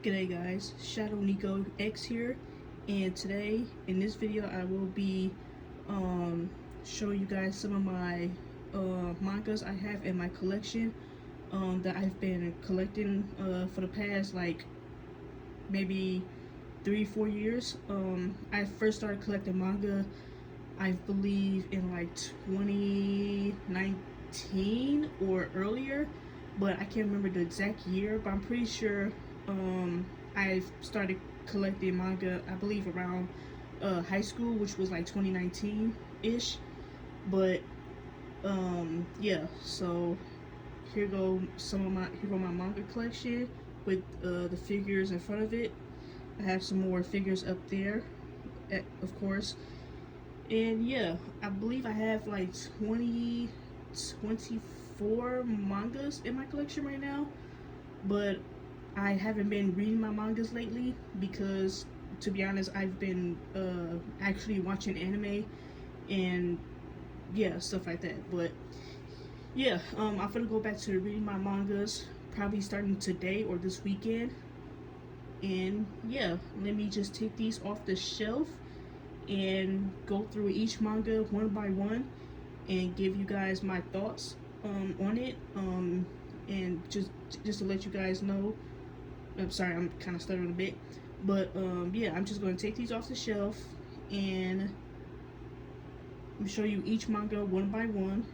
G'day guys, Shadow Nico X here, and today in this video I will be showing you guys some of my mangas I have in my collection that I've been collecting for the past like maybe 3-4 years. I first started collecting manga I believe in like 2019 or earlier, but I can't remember the exact year, but I'm pretty sure I started collecting manga I believe around high school, which was like 2019-ish. But yeah, so here go my manga collection with the figures in front of it. I have some more figures up there, of course. And yeah, I believe I have like 24 mangas in my collection right now, but I haven't been reading my mangas lately because, to be honest, I've been actually watching anime and yeah, stuff like that. But yeah, I'm gonna go back to reading my mangas probably starting today or this weekend. And yeah, let me just take these off the shelf and go through each manga one by one and give you guys my thoughts on it, and just to let you guys know. I'm sorry, I'm kind of stuttering a bit, but yeah, I'm just going to take these off the shelf and show you each manga one by one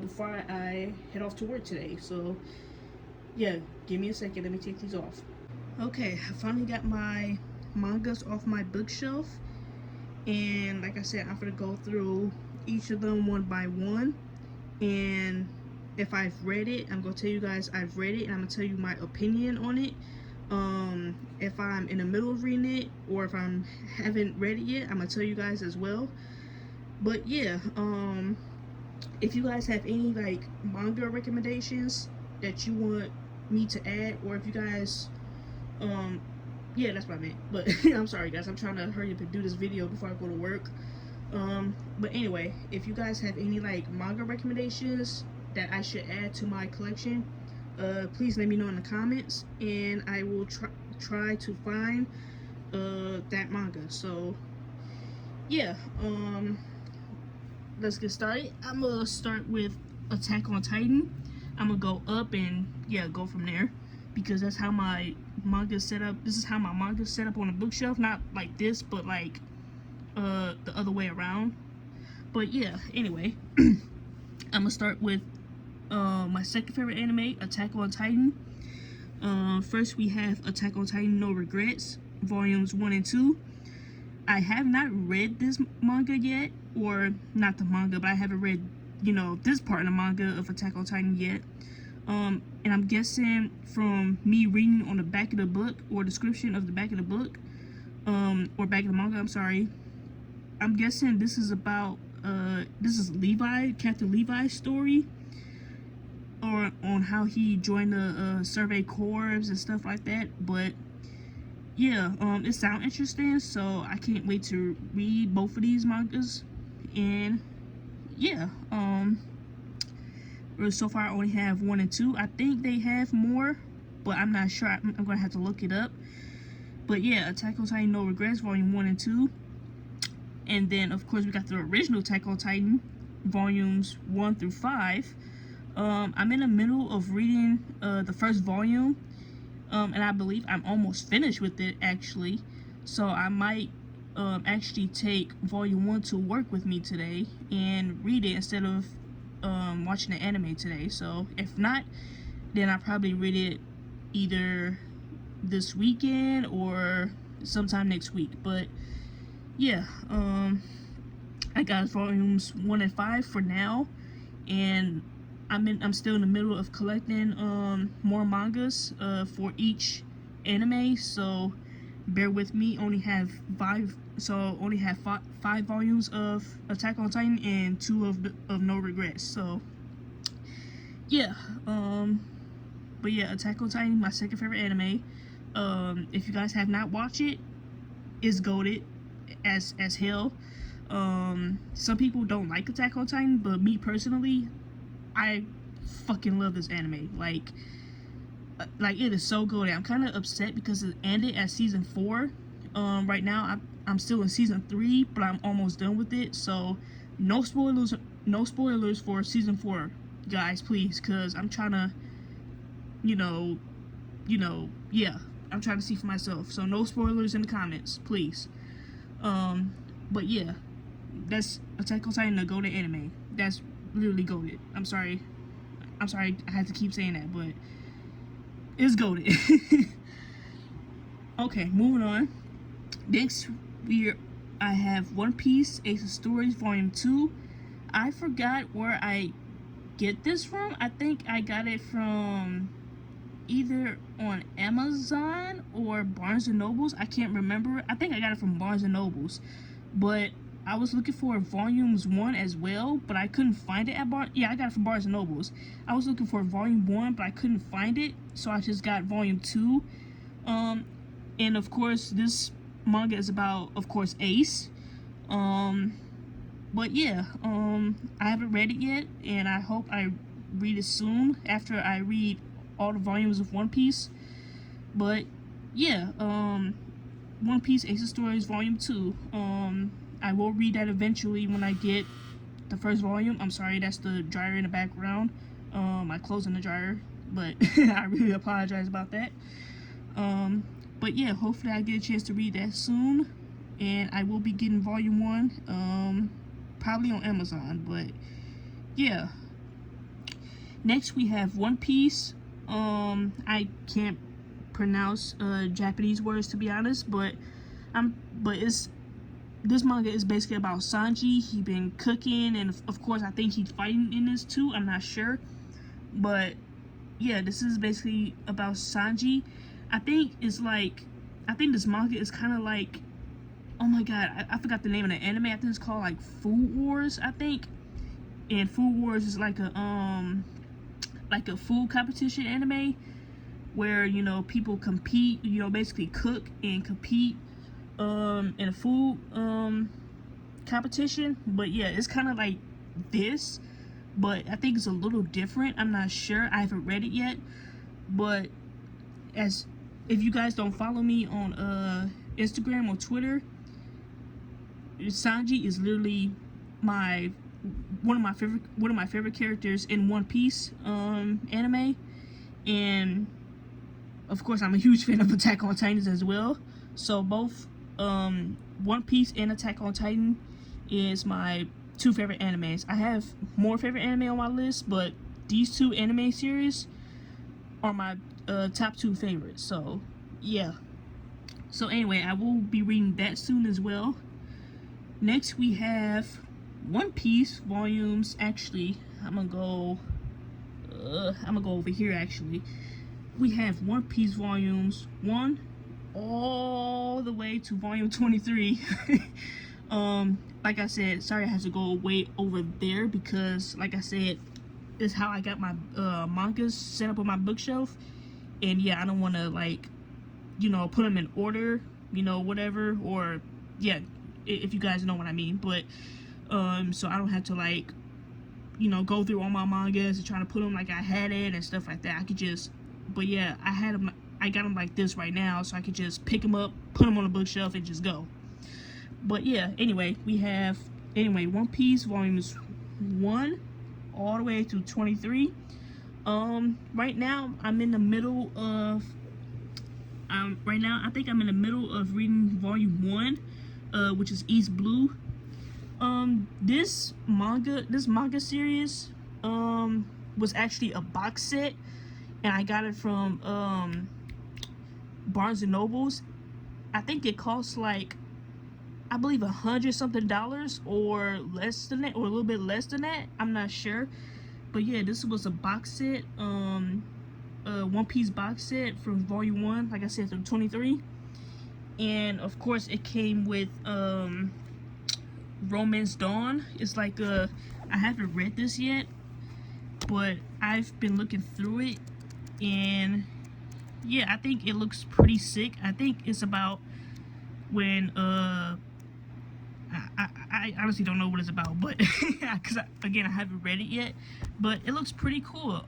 before I head off to work today. So yeah, give me a second, let me take these off. Okay, I finally got my mangas off my bookshelf, and like I said, I'm gonna go through each of them one by one, and if I've read it, I'm gonna tell you guys I've read it, and I'm gonna tell you my opinion on it. If I'm in the middle of reading it, or if I haven't read it yet, I'm gonna tell you guys as well. But yeah, if you guys have any like manga recommendations that you want me to add, or if you guys yeah, that's what I meant. But I'm sorry guys, I'm trying to hurry up and do this video before I go to work. But anyway, if you guys have any like manga recommendations that I should add to my collection, please let me know in the comments, and I will try to find that manga. So yeah, let's get started. I'm gonna start with Attack on Titan. I'm gonna go up and yeah, go from there, because that's how my manga is set up. This is how my manga is set up on the bookshelf, not like this, but like the other way around. But yeah, anyway, I'm gonna start with my second favorite anime, Attack on Titan. First we have Attack on Titan No Regrets, volumes 1 and 2. I have not read this manga yet, or not the manga, but I haven't read, you know, this part of the manga of Attack on Titan yet. And I'm guessing from me reading on the back of the book, or description of the back of the book, or back of the manga, I'm sorry, I'm guessing this is about, this is Levi, Captain Levi's story, or on how he joined the Survey Corps and stuff like that. But yeah, it sounds interesting, so I can't wait to read both of these mangas. And yeah, so far I only have 1 and 2. I think they have more, but I'm not sure. I'm gonna have to look it up. But yeah, Attack on Titan No Regrets, volume 1 and 2. And then of course we got the original Attack on Titan, volumes 1 through 5. I'm in the middle of reading the first volume, and I believe I'm almost finished with it actually. So I might actually take volume 1 to work with me today and read it instead of watching the anime today. So if not, then I'll probably read it either this weekend or sometime next week. But yeah, I got volumes 1 and 5 for now, and I'm still in the middle of collecting more mangas for each anime, so bear with me. Only have five volumes of Attack on Titan and 2 of No Regrets. So yeah, but yeah, Attack on Titan, my second favorite anime. If you guys have not watched it, it's goated as hell. Some people don't like Attack on Titan, but me personally, I fucking love this anime. Like, like it is so good. I'm kind of upset because it ended at season 4. Right now I'm still in season 3, but I'm almost done with it. So no spoilers, no spoilers for season 4, guys, please, because I'm trying to, you know, yeah, I'm trying to see for myself. So no spoilers in the comments, please. But yeah, that's Attack on Titan, the golden anime. That's literally goated. I'm sorry I had to keep saying that, but it's goated. Okay, moving on. Next, I have One Piece Ace of Stories Volume 2. I forgot where I get this from. I think I got it from either on Amazon or Barnes and Nobles. I can't remember. I think I got it from Barnes and Nobles, but I was looking for volumes 1 as well, but I couldn't find it at I got it from Barnes and Nobles. I was looking for volume 1, but I couldn't find it, so I just got volume 2. And of course this manga is about, of course, Ace. But yeah, I haven't read it yet, and I hope I read it soon after I read all the volumes of One Piece. But yeah, One Piece Ace of Stories Volume 2. I will read that eventually when I get the first volume. I'm sorry, that's the dryer in the background. I closed in the dryer, but I really apologize about that. But yeah, hopefully I get a chance to read that soon, and I will be getting volume 1, probably on Amazon. But yeah, next we have One Piece. I can't pronounce Japanese words, to be honest, but this manga is basically about Sanji. He been cooking, and of course I think he's fighting in this too. I'm not sure, but yeah, this is basically about Sanji. I think this manga is kind of like, oh my god, I forgot the name of the anime. I think it's called like Food Wars, I think. And Food Wars is like a food competition anime where, you know, people compete, you know, basically cook and compete in a food competition. But yeah, it's kind of like this, but I think it's a little different. I'm not sure, I haven't read it yet. But if you guys don't follow me on Instagram or Twitter, Sanji is literally one of my favorite characters in One Piece anime. And of course I'm a huge fan of Attack on Titans as well. So both One Piece and Attack on Titan is my 2 favorite animes. I have more favorite anime on my list, but these 2 anime series are my top 2 favorites. So yeah, so anyway, I will be reading that soon as well. Next we have One Piece volumes. Actually, I'm gonna go over here. Actually, we have One Piece volumes 1 all the way to volume 23. Like I said, sorry I had to go way over there because, like I said, is how I got my mangas set up on my bookshelf. And yeah, I don't want to, like, you know, put them in order, you know, whatever, or yeah, if you guys know what I mean. But so I don't have to, like, you know, go through all my mangas and try to put them like I had it and stuff like that. I could just, but yeah, I got them like this right now, so I could just pick them up, put them on the bookshelf, and just go. But yeah, anyway, we have One Piece volumes 1 all the way to 23. Right now I'm in the middle of I think I'm in the middle of reading volume 1, which is East Blue. This manga series was actually a box set, and I got it from Barnes and Nobles. I think it costs like, I believe $100 something or less than that, or a little bit less than that. I'm not sure, but yeah, this was a box set, One Piece box set from volume 1, like I said, through 23. And of course it came with Romance Dawn. It's like I haven't read this yet, but I've been looking through it, and yeah, I think it looks pretty sick. I think it's about when I honestly don't know what it's about, but because again, I haven't read it yet, but it looks pretty cool.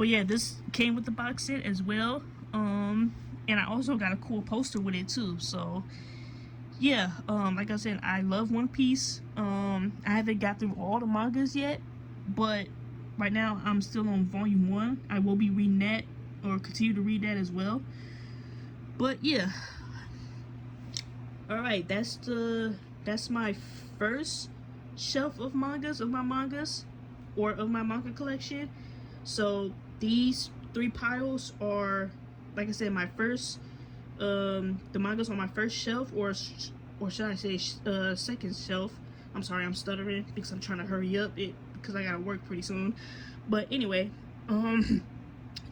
But yeah, this came with the box set as well. And I also got a cool poster with it too. So yeah, like I said, I love One Piece. I haven't got through all the mangas yet, but right now I'm still on volume 1. I will be reading that, or continue to read that as well. But yeah, all right, that's my first shelf of mangas, or of my manga collection. So these 3 piles are, like I said, my first, the mangas on my first shelf, or should I say second shelf. I'm sorry, I'm stuttering because I'm trying to hurry up because I gotta work pretty soon. But anyway,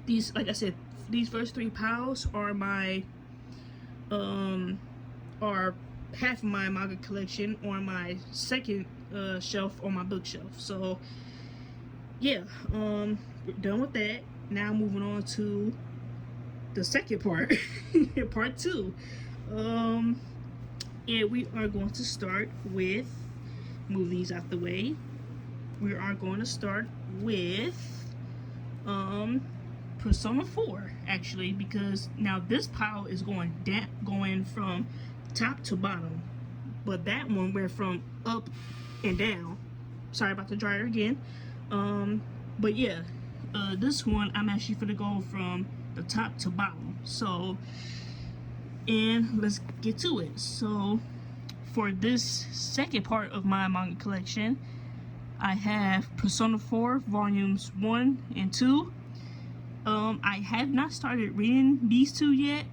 these, like I said, these first 3 piles are my are half of my manga collection on my second shelf on my bookshelf. So yeah, we're done with that. Now moving on to the second part, part 2. And we are going to start with, move these out the way. We are going to start with Persona 4, actually, because now this pile is going from top to bottom, but that one went from up and down. Sorry about the dryer again. But yeah, this one I'm actually gonna go from the top to bottom. So, and let's get to it. So for this second part of my manga collection, I have Persona 4 volumes 1 and 2. I have not started reading these 2 yet.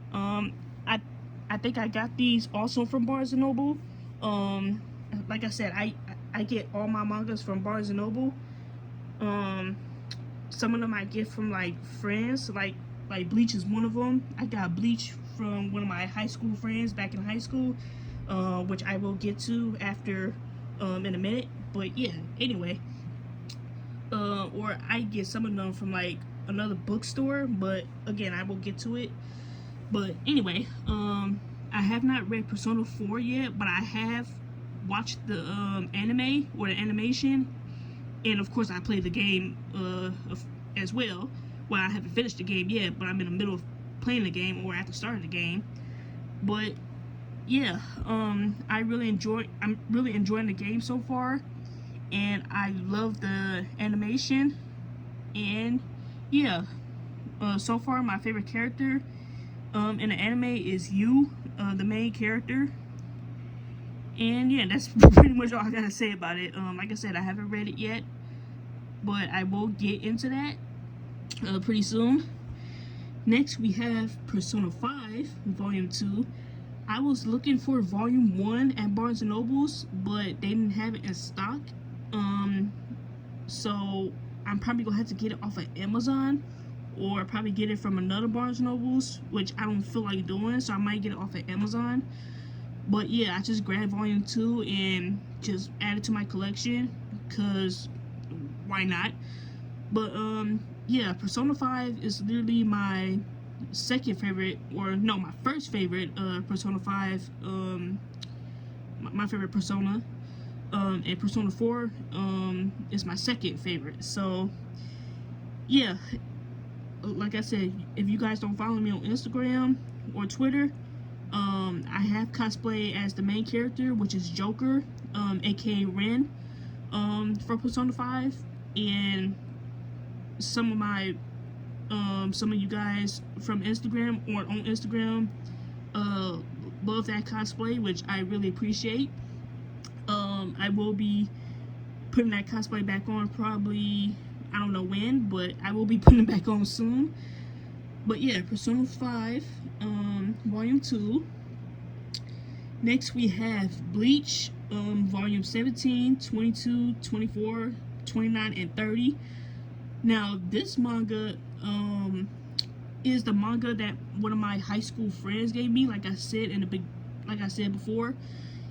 I think I got these also from Barnes and Noble. Like I said, I get all my mangas from Barnes and Noble. Some of them I get from like friends, like Bleach is one of them. I got Bleach from one of my high school friends back in high school, which I will get to after in a minute. But yeah, anyway, or I get some of them from like another bookstore, but again, I will get to it. But anyway, I have not read Persona 4 yet, but I have watched the anime, or the animation, and of course I played the game as well. Well, I haven't finished the game yet, but I'm in the middle of playing the game, or at the start of the game. But yeah, I'm really enjoying the game so far, and I love the animation. And yeah, so far my favorite character in the anime is Yu, the main character. And yeah, that's pretty much all I gotta say about it. Like I said, I haven't read it yet, but I will get into that pretty soon. Next, we have Persona 5 Volume 2. I was looking for Volume 1 at Barnes & Noble's, but they didn't have it in stock. So I'm probably gonna have to get it off of Amazon, or probably get it from another Barnes & Noble's, which I don't feel like doing, so I might get it off of Amazon. But yeah, I just grabbed Volume 2 and just added to my collection, because why not? But yeah, Persona 5 is literally my second favorite, or no, my first favorite Persona 5, my favorite Persona. And Persona 4 is my second favorite. So yeah, like I said, if you guys don't follow me on Instagram or Twitter, I have cosplay as the main character, which is Joker, aka Ren, for Persona 5. And some of you guys from Instagram or on Instagram love that cosplay, which I really appreciate. I will be putting that cosplay back on, probably, I don't know when, but I will be putting it back on soon. But yeah, Persona 5 Volume 2. Next we have Bleach Volume 17, 22, 24, 29, and 30. Now this manga is the manga that one of my high school friends gave me. Like I said before,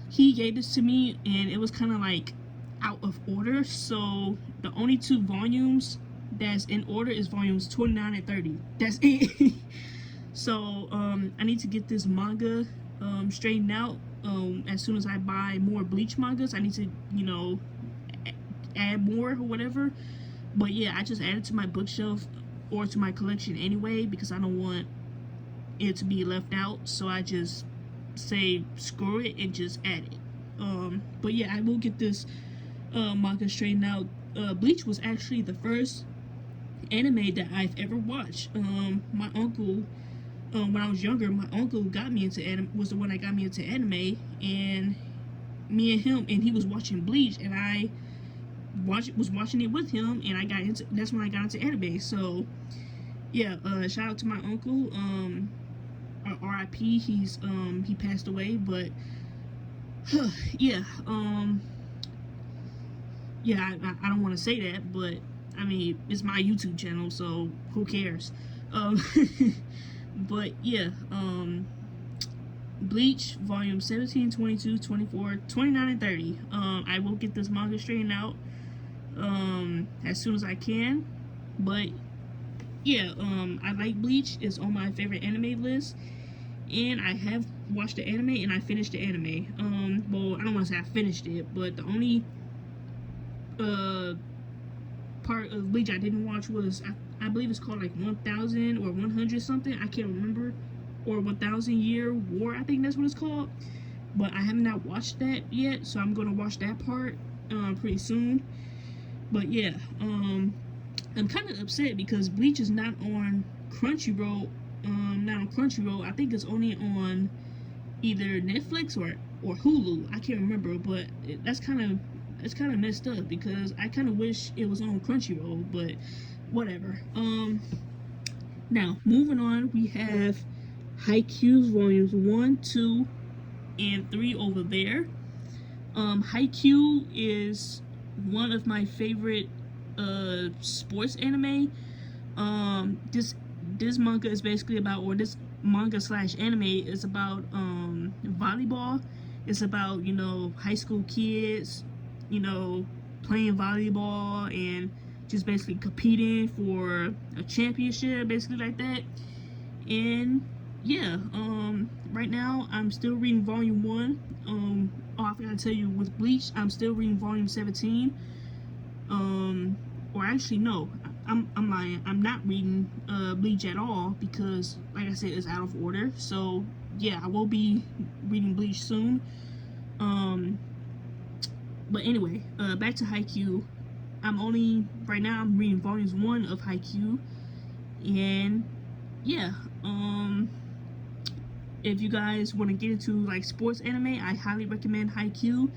he gave this to me, and it was kind of like out of order. So the only 2 volumes that's in order is volumes 29 and 30. That's it. So I need to get this manga straightened out. As soon as I buy more Bleach mangas, I need to, you know, add more or whatever. But yeah, I just added to my bookshelf or to my collection anyway, because I don't want it to be left out. So I just say screw it and just add it. But yeah, I will get this manga straightened out. Bleach was actually the first anime that I've ever watched. My uncle, when I was younger, my uncle got me into anime, was the one that got me into anime, and me and him, and he was watching Bleach, and I was watching it with him, and that's when I got into anime. So yeah, shout out to my uncle. R.I.P. He passed away, but yeah, yeah, I don't want to say that, but I mean, it's my YouTube channel, so who cares? But yeah, Bleach volume 17, 22, 24, 29, and 30. I will get this manga straightened out as soon as I can. But yeah, I like Bleach. It's on my favorite anime list, and I have watched the anime, and I finished the anime. Well, I don't want to say I finished it, but the only part of Bleach I didn't watch was, I believe it's called like 1000 or 100 something, I can't remember, or 1000 Year War, I think that's what it's called. But I have not watched that yet, so I'm gonna watch that part pretty soon. But yeah, I'm kind of upset because Bleach is not on Crunchyroll. I think it's only on either Netflix or Hulu. I can't remember, but that's kind of messed up because I kind of wish it was on Crunchyroll, but whatever. Now moving on, we have Haikyuu's volumes 1, 2, and 3 over there. Haikyuu is one of my favorite sports anime. This manga is basically about, or this manga slash anime is about volleyball. It's about, you know, high school kids, you know, playing volleyball and just basically competing for a championship, basically like that. And yeah, right now I'm still reading volume 1. I forgot to tell you, with Bleach, I'm still reading volume 17. Or actually no, I'm lying. I'm not reading Bleach at all because, like I said, it's out of order. So yeah, I will be reading Bleach soon. But anyway, back to Haikyuu. Right now I'm reading volumes 1 of Haikyuu, and yeah, if you guys want to get into like sports anime, I highly recommend Haikyuu.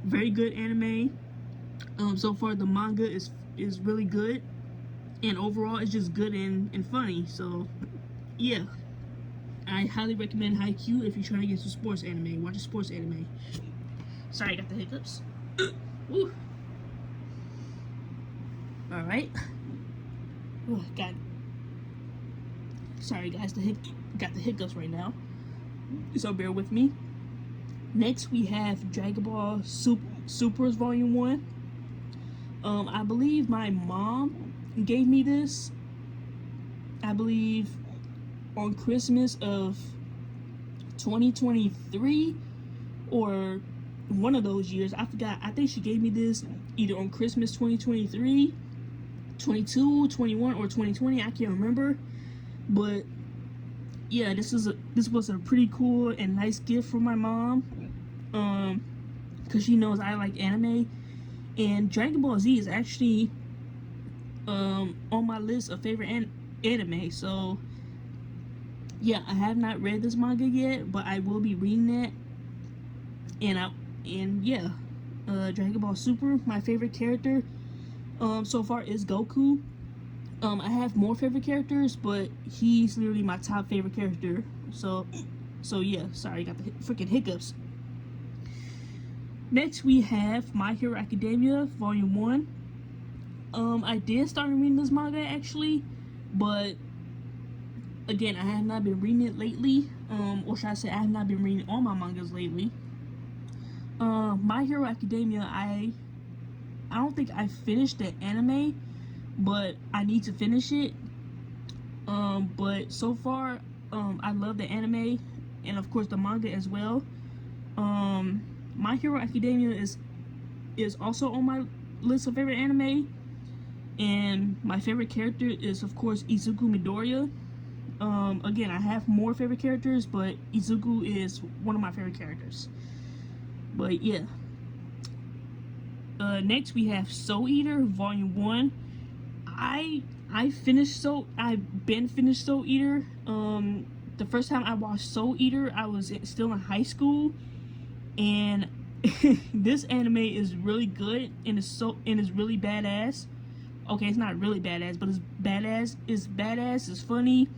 Very good anime. So far the manga is really good, and overall it's just good and funny. So yeah, I highly recommend Haikyuu if you're trying to get into sports anime. Watch a sports anime. Sorry, I got the hiccups. Woo. All right. Oh, sorry guys, got the hiccups right now, so bear with me. Next we have Dragon Ball Super's volume 1. I believe my mom gave me this, I believe on Christmas of 2023 or one of those years. I forgot. I think she gave me this either on Christmas 2023, 22, 21, or 2020. I can't remember. But yeah, this was a pretty cool and nice gift from my mom. Because she knows I like anime, and Dragon Ball Z is actually on my list of favorite anime. So yeah, I have not read this manga yet, but I will be reading it. And yeah, Dragon Ball Super, my favorite character so far is Goku. I have more favorite characters, but he's literally my top favorite character. So yeah, sorry, I got the freaking hiccups. Next we have My Hero Academia volume 1. I did start reading this manga actually, but again, I have not been reading it lately. Or should I say, I have not been reading all my mangas lately. My Hero Academia, I don't think I finished the anime, but I need to finish it. But so far, I love the anime, and of course the manga as well. My Hero Academia is also on my list of favorite anime. And my favorite character is, of course, Izuku Midoriya. Again, I have more favorite characters, but Izuku is one of my favorite characters. But yeah. Next we have Soul Eater Volume 1. I've been finished Soul Eater. The first time I watched Soul Eater, I was still in high school, and this anime is really good and it's really badass. Okay, it's not really badass, but it's badass. It's badass. It's funny.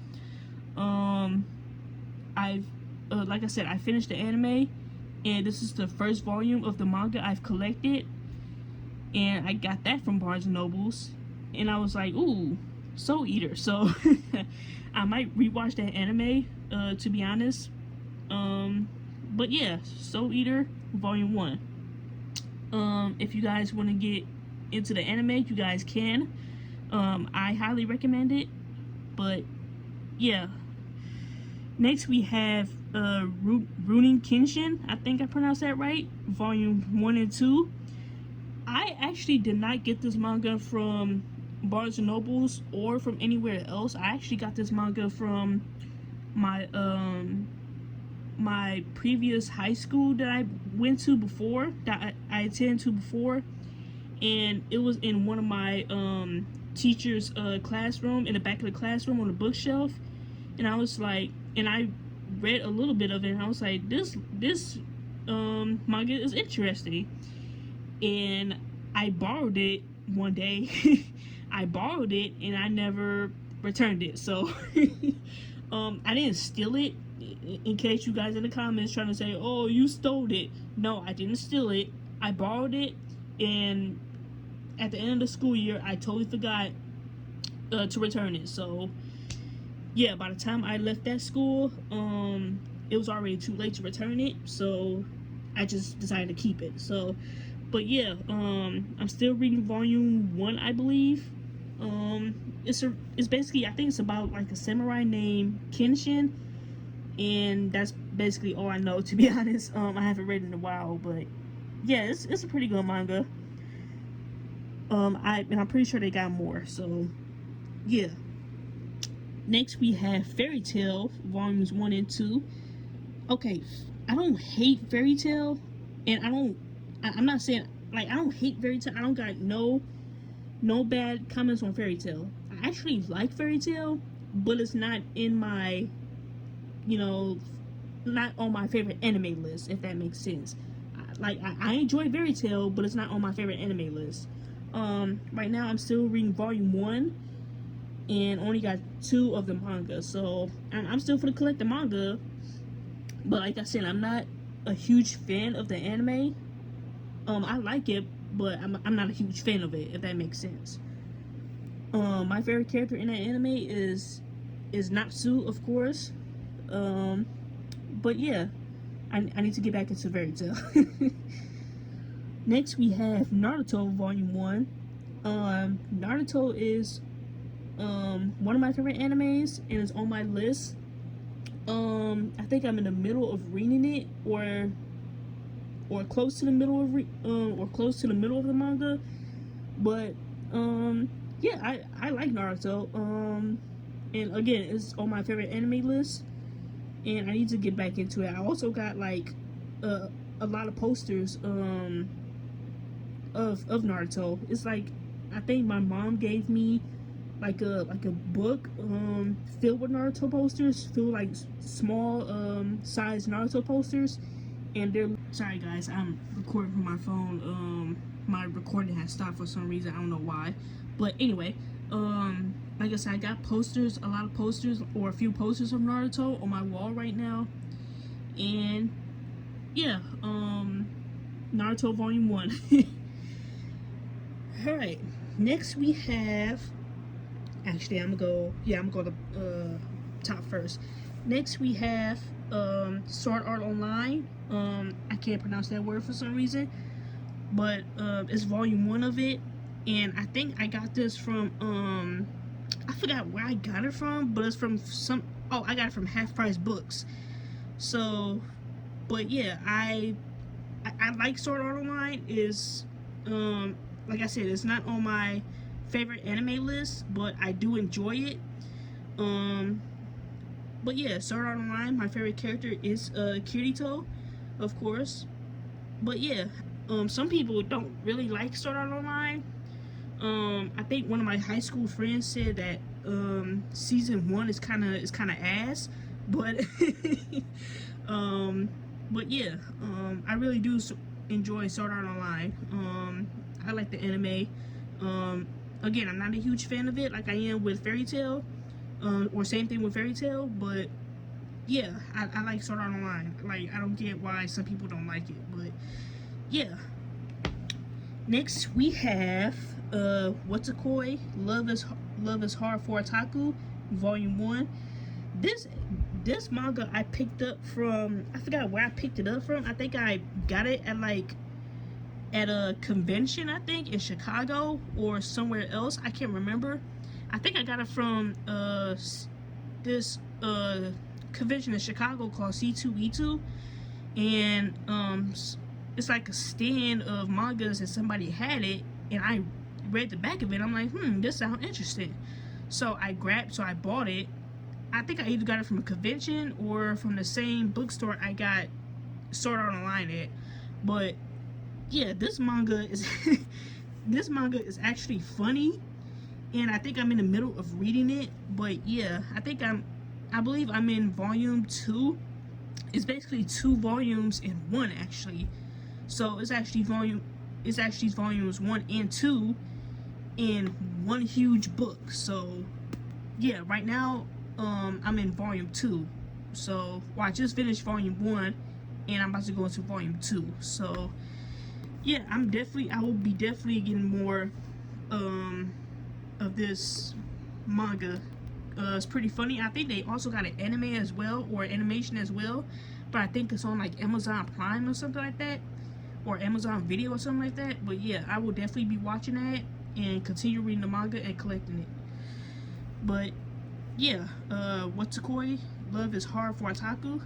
I've like I said, I finished the anime, and this is the first volume of the manga I've collected, and I got that from Barnes and Nobles, and I was like, ooh, Soul Eater. So I might rewatch that anime, to be honest. But yeah, Soul Eater Volume 1. If you guys want to get into the anime, you guys can. I highly recommend it. But yeah. Next we have Rurouni Kenshin. I think I pronounced that right. Volume 1 and 2. I actually did not get this manga from Barnes and Nobles or from anywhere else. I actually got this manga from my my previous high school that I went to before, that I attended to before, and it was in one of my teacher's classroom, in the back of the classroom on the bookshelf, and I was like, and I read a little bit of it, and I was like, this manga is interesting, and I borrowed it one day. I borrowed it and I never returned it, so I didn't steal it, in case you guys in the comments trying to say, oh, you stole it. No, I didn't steal it. I borrowed it, and at the end of the school year I totally forgot to return it. So yeah, by the time I left that school, it was already too late to return it, so I just decided to keep it. So but yeah, I'm still reading volume 1, I believe. It's basically, I think it's about like a samurai named Kenshin, and that's basically all I know, to be honest. I haven't read it in a while, but yeah, it's a pretty good manga. I'm pretty sure they got more, so yeah. Next we have Fairy Tail volumes 1 and 2. Okay, I don't hate Fairy Tail, and I'm not saying, like, I don't hate Fairy Tail. I don't got no bad comments on Fairy Tail. I actually like Fairy Tail, but it's not in my, not on my favorite anime list, if that makes sense. I enjoy Fairy Tail, but it's not on my favorite anime list. Right now I'm still reading volume 1, and only got 2 of the manga, so I'm still gonna collect the manga. But like I said, I'm not a huge fan of the anime. I like it, but I'm not a huge fan of it, if that makes sense. My favorite character in that anime is Natsu, of course. But yeah, I need to get back into Fairy Tail. Next we have Naruto Volume 1. Naruto is one of my favorite animes, and it's on my list. I think I'm in the middle of reading it, or close to the middle of the manga. But yeah, I like Naruto. And again, it's on my favorite anime list, and I need to get back into it. I also got like a lot of posters of Naruto. It's like, I think my mom gave me like a book filled with Naruto posters, filled like small size Naruto posters, and they're, sorry guys, I'm recording from my phone. My recording has stopped for some reason, I don't know why, but anyway, like I said, I got posters, a lot of posters, or a few posters of Naruto on my wall right now. And yeah, Naruto Volume 1. Alright, next we have, actually I'm gonna go to top first. Next we have Sword Art Online. I can't pronounce that word for some reason, but it's volume 1 of it, and I think I got this from I forgot where I got it from, but it's from I got it from Half Price Books. So, but yeah, I like Sword Art Online. Is like I said, it's not on my favorite anime list, but I do enjoy it. But yeah, Sword Art Online, my favorite character is Kirito, of course. But yeah, some people don't really like Sword Art Online. I think one of my high school friends said that season 1 is kind of ass, but um, but yeah, I really do enjoy Sword Art Online. I like the anime. Again, I'm not a huge fan of it like I am with Fairy Tail, or same thing with Fairy Tail, but yeah, I like Sword Art Online. Like, I don't get why some people don't like it, but yeah. Next we have What's a Koi? Love is Hard for Otaku, Volume 1. This manga I picked up from, I forgot where I picked it up from. I think I got it at a convention, I think, in Chicago or somewhere else. I can't remember. I think I got it from this convention in Chicago called C2E2, and it's like a stand of mangas, and somebody had it, and I read the back of it. I'm like, this sounds interesting. So I bought it. I think I either got it from a convention or from the same bookstore I got Sword Art Online at. But yeah, this manga is this manga is actually funny, and I think I'm in the middle of reading it. But yeah, I believe I'm in volume 2. It's basically 2 volumes in one, actually. So it's actually volumes 1 and 2 in one huge book. So yeah, right now I'm in volume 2. So I just finished volume 1 and I'm about to go into volume 2. So yeah, I will be definitely getting more of this manga. It's pretty funny. I think they also got an anime as well, or animation as well, but I think it's on like Amazon Prime or something like that, or Amazon Video or something like that. But yeah, I will definitely be watching that and continue reading the manga and collecting it. But yeah, What's a Koi? Love is Hard for Otaku.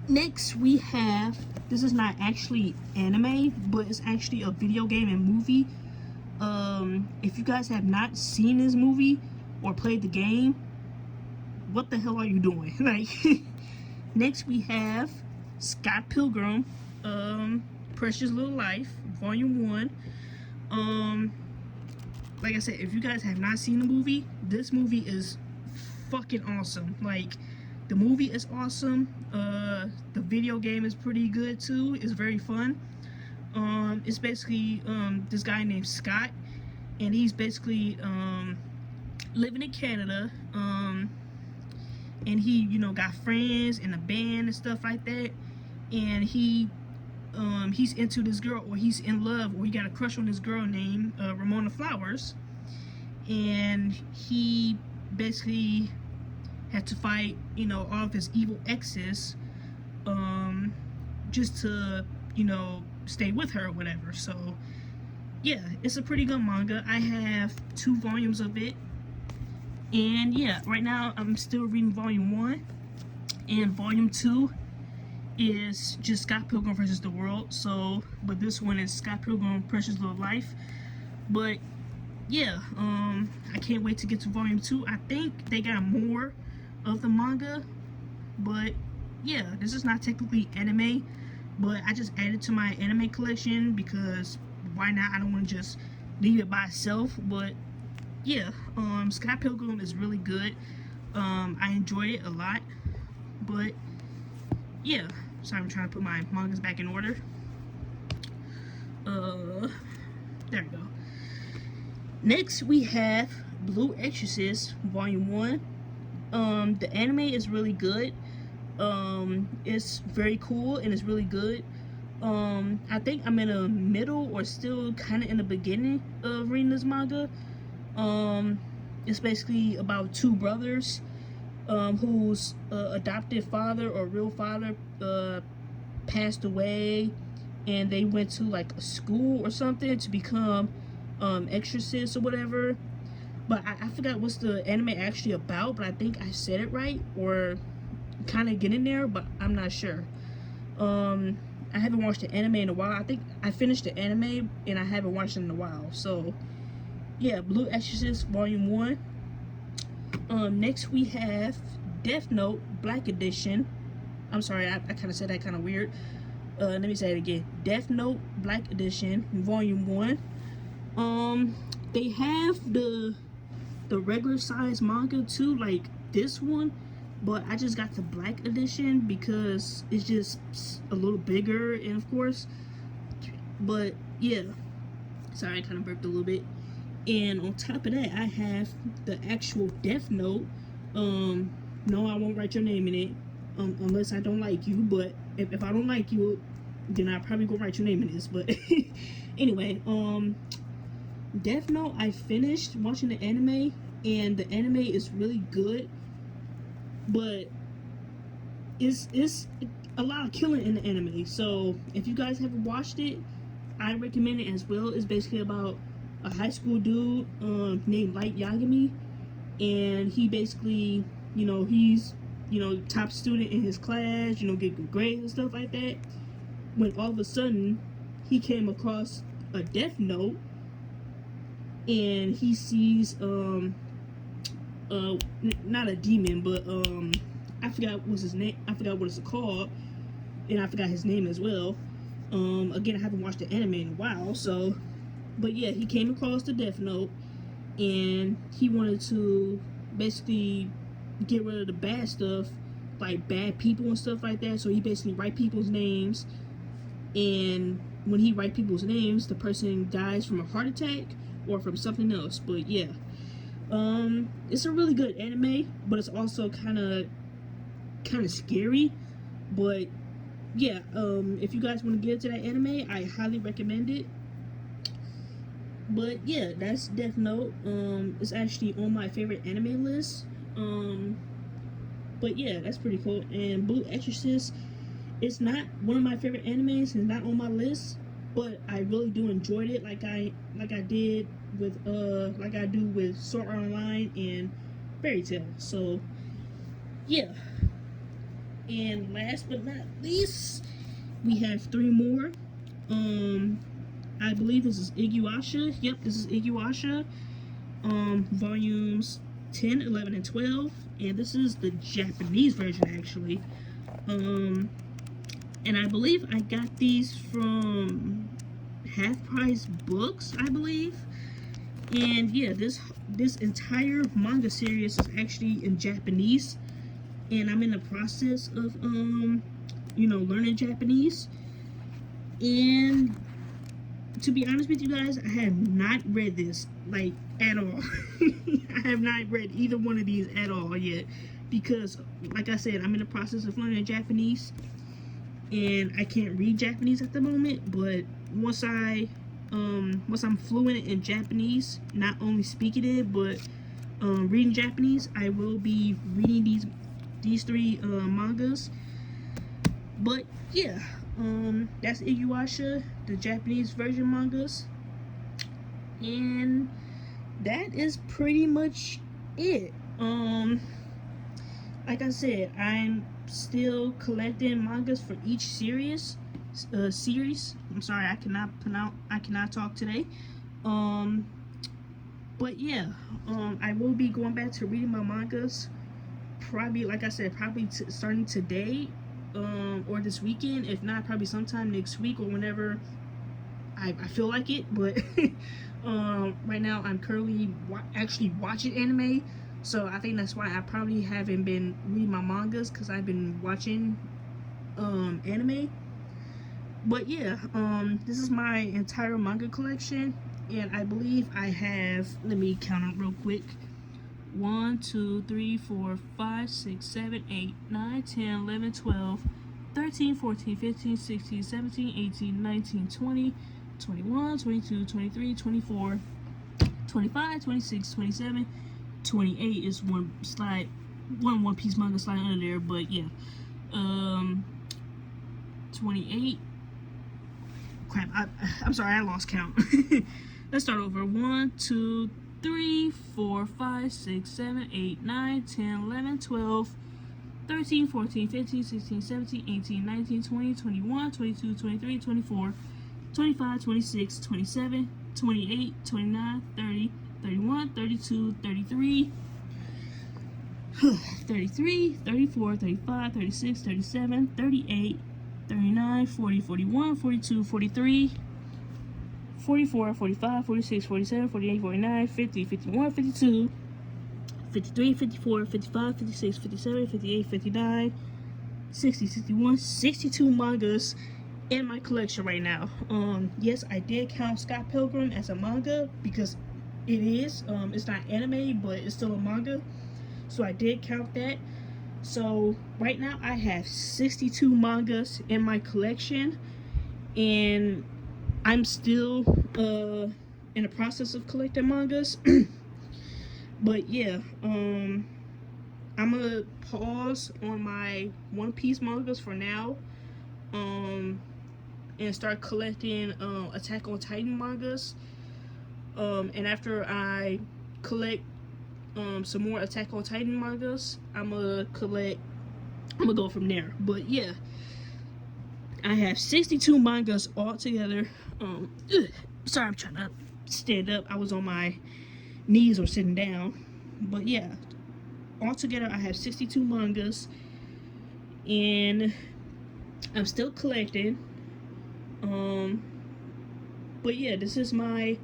Next we have, this is not actually anime, but it's actually a video game and movie. If you guys have not seen this movie or played the game, what the hell are you doing? Like, next we have Scott Pilgrim, Precious Little Life, Volume 1. Like I said, if you guys have not seen the movie, this movie is fucking awesome. Like, the movie is awesome. The video game is pretty good too. It's very fun. It's basically this guy named Scott, and he's basically living in Canada, and he, got friends in a band and stuff like that, and he's into this girl, or he's in love, or he got a crush on this girl named Ramona Flowers, and he basically had to fight, all of his evil exes, just to, stay with her or whatever. So yeah, it's a pretty good manga. I have 2 volumes of it, and yeah, right now I'm still reading volume 1, and volume 2 is just Scott Pilgrim vs. the World. So, but this one is Scott Pilgrim Precious Little Life. But yeah, I can't wait to get to volume 2. I think they got more of the manga, but yeah, this is not technically anime, but I just added to my anime collection because why not? I don't want to just leave it by itself. But yeah, Scott Pilgrim is really good. I enjoyed it a lot. But yeah, sorry, I'm trying to put my mangas back in order. There we go. Next we have Blue Exorcist Volume 1. The anime is really good. It's very cool and it's really good. I think I'm in the middle or still kind of in the beginning of reading this manga. It's basically about 2 brothers whose adopted father or real father passed away, and they went to like a school or something to become exorcists or whatever. But I forgot what's the anime actually about, but I think I said it right, or kind of getting there, but I'm not sure. I haven't watched the anime in a while. I think I finished the anime and I haven't watched it in a while. So yeah, Blue Exorcist Volume 1. Next we have Death Note Black Edition. I'm sorry, I kind of said that kind of weird. Let me say it again. Death Note Black Edition Volume 1. They have the regular size manga too, like this one, but I just got the Black Edition because it's just a little bigger, and of course, but yeah. Sorry, I kind of burped a little bit. And on top of that, I have the actual Death Note. No, I won't write your name in it, unless I don't like you. But if I don't like you, then I probably gonna write your name in this. But anyway, Death Note, I finished watching the anime, and the anime is really good. But it's a lot of killing in the anime. So if you guys haven't watched it, I recommend it as well. It's basically about a high school dude named Light Yagami, and he basically, he's top student in his class, get good grades and stuff like that, when all of a sudden he came across a Death Note, and he sees not a demon, but I forgot what's his name, I forgot what it's called, and I forgot his name as well. Again, I haven't watched the anime in a while, so, but yeah, he came across the Death Note, and he wanted to basically get rid of the bad stuff, like bad people and stuff like that. So he basically write people's names, and when he write people's names, the person dies from a heart attack or from something else. But yeah, it's a really good anime, but it's also kind of scary. But yeah, if you guys want to get into that anime, I highly recommend it. But yeah, that's Death Note. It's actually on my favorite anime list. But yeah, that's pretty cool. And Blue Exorcist, it's not one of my favorite animes. It's not on my list, but I really do enjoy it, like I did with like I do with Sword Art Online and Fairy Tail. So yeah. And last but not least, we have 3 more. I believe this is Inuyasha. Yep, this is Inuyasha. Volumes 10, 11, and 12. And this is the Japanese version, actually. And I believe I got these from Half Price Books, I believe. And yeah, this entire manga series is actually in Japanese. And I'm in the process of, learning Japanese. And to be honest with you guys, I have not read this, like, at all. I have not read either one of these at all yet, because, like I said, I'm in the process of learning Japanese, and I can't read Japanese at the moment. But once I'm fluent in Japanese, not only speaking it, but reading Japanese, I will be reading these 3 mangas. But yeah, that's Inuyasha, the Japanese version mangas, and that is pretty much it. Like I said, I'm still collecting mangas for each series. I'm sorry, I cannot talk today. But yeah, I will be going back to reading my mangas. Probably, like I said, starting today, or this weekend. If not, probably sometime next week or whenever I feel like it. But right now, I'm currently actually watching anime, so I think that's why I probably haven't been reading my mangas, because I've been watching anime. But yeah, this is my entire manga collection, and I believe I have, let me count it real quick. 1, 2, 3, 4, 5, 6, 7, 8, 9, 10, 11, 12, 13, 14, 15, 16, 17, 18, 19, 20, 21, 22, 23, 24, 25, 26, 27, 28 is one Piece manga slide under there, but yeah. 28. Crap, I'm sorry, I lost count. Let's start over. 1, 2, 3, 4, 5, 6, 7, 8, 9, 10, 11, 12, 13, 14, 15, 16, 17, 18, 19, 20, 21, 22, 23, 24, 25, 26, 27, 28, 29, 30, 31, 32, 33, 33, 34, 35, 36, 37, 38, 39, 40, 41, 42, 43, 44, 45, 46, 47, 48, 49, 50, 51, 52, 53, 54, 55, 56, 57, 58, 59, 60, 61, 62 mangas in my collection right now. Yes, I did count Scott Pilgrim as a manga because it is. It's not anime, but it's still a manga. So I did count that. So right now I have 62 mangas in my collection, and I'm still in the process of collecting mangas. But yeah, I'm gonna pause on my One Piece mangas for now, and start collecting Attack on Titan mangas. And after I collect some more Attack on Titan mangas, I'm gonna go from there. But yeah, I have 62 mangas all together. Sorry, I'm trying to stand up. I was on my knees or sitting down. But yeah, all together I have 62 mangas, and I'm still collecting. But yeah, this is my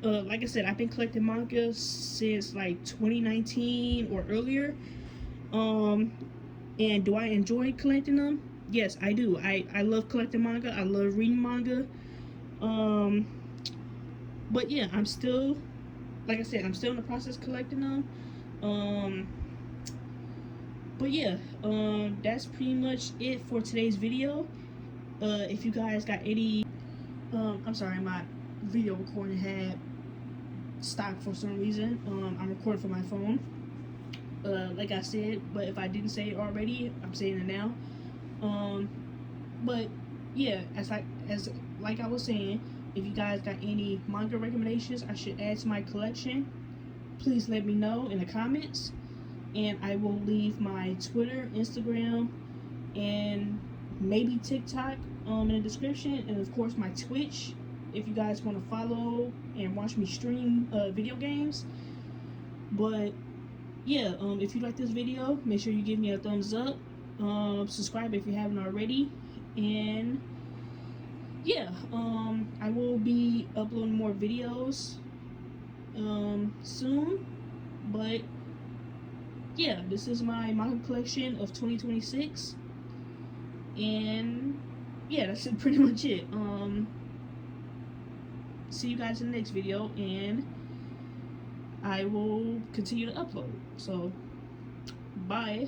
like I said, I've been collecting manga since like 2019 or earlier. And do I enjoy collecting them? Yes, I do. I love collecting manga. I love reading manga. But yeah, I'm still, like I said, I'm still in the process of collecting them. But yeah, that's pretty much it for today's video. If you guys got any, I'm sorry, my video recording had stopped for some reason. I'm recording from my phone. Like I said, but if I didn't say it already, I'm saying it now. But yeah, as like I was saying, if you guys got any manga recommendations I should add to my collection, please let me know in the comments, and I will leave my Twitter, Instagram, and maybe TikTok in the description, and of course my Twitch if you guys want to follow and watch me stream video games. But yeah, if you like this video, make sure you give me a thumbs up, subscribe if you haven't already, and yeah, I will be uploading more videos soon. But yeah, this is my manga collection of 2026, and yeah, that's pretty much it. See you guys in the next video, and I will continue to upload. So bye.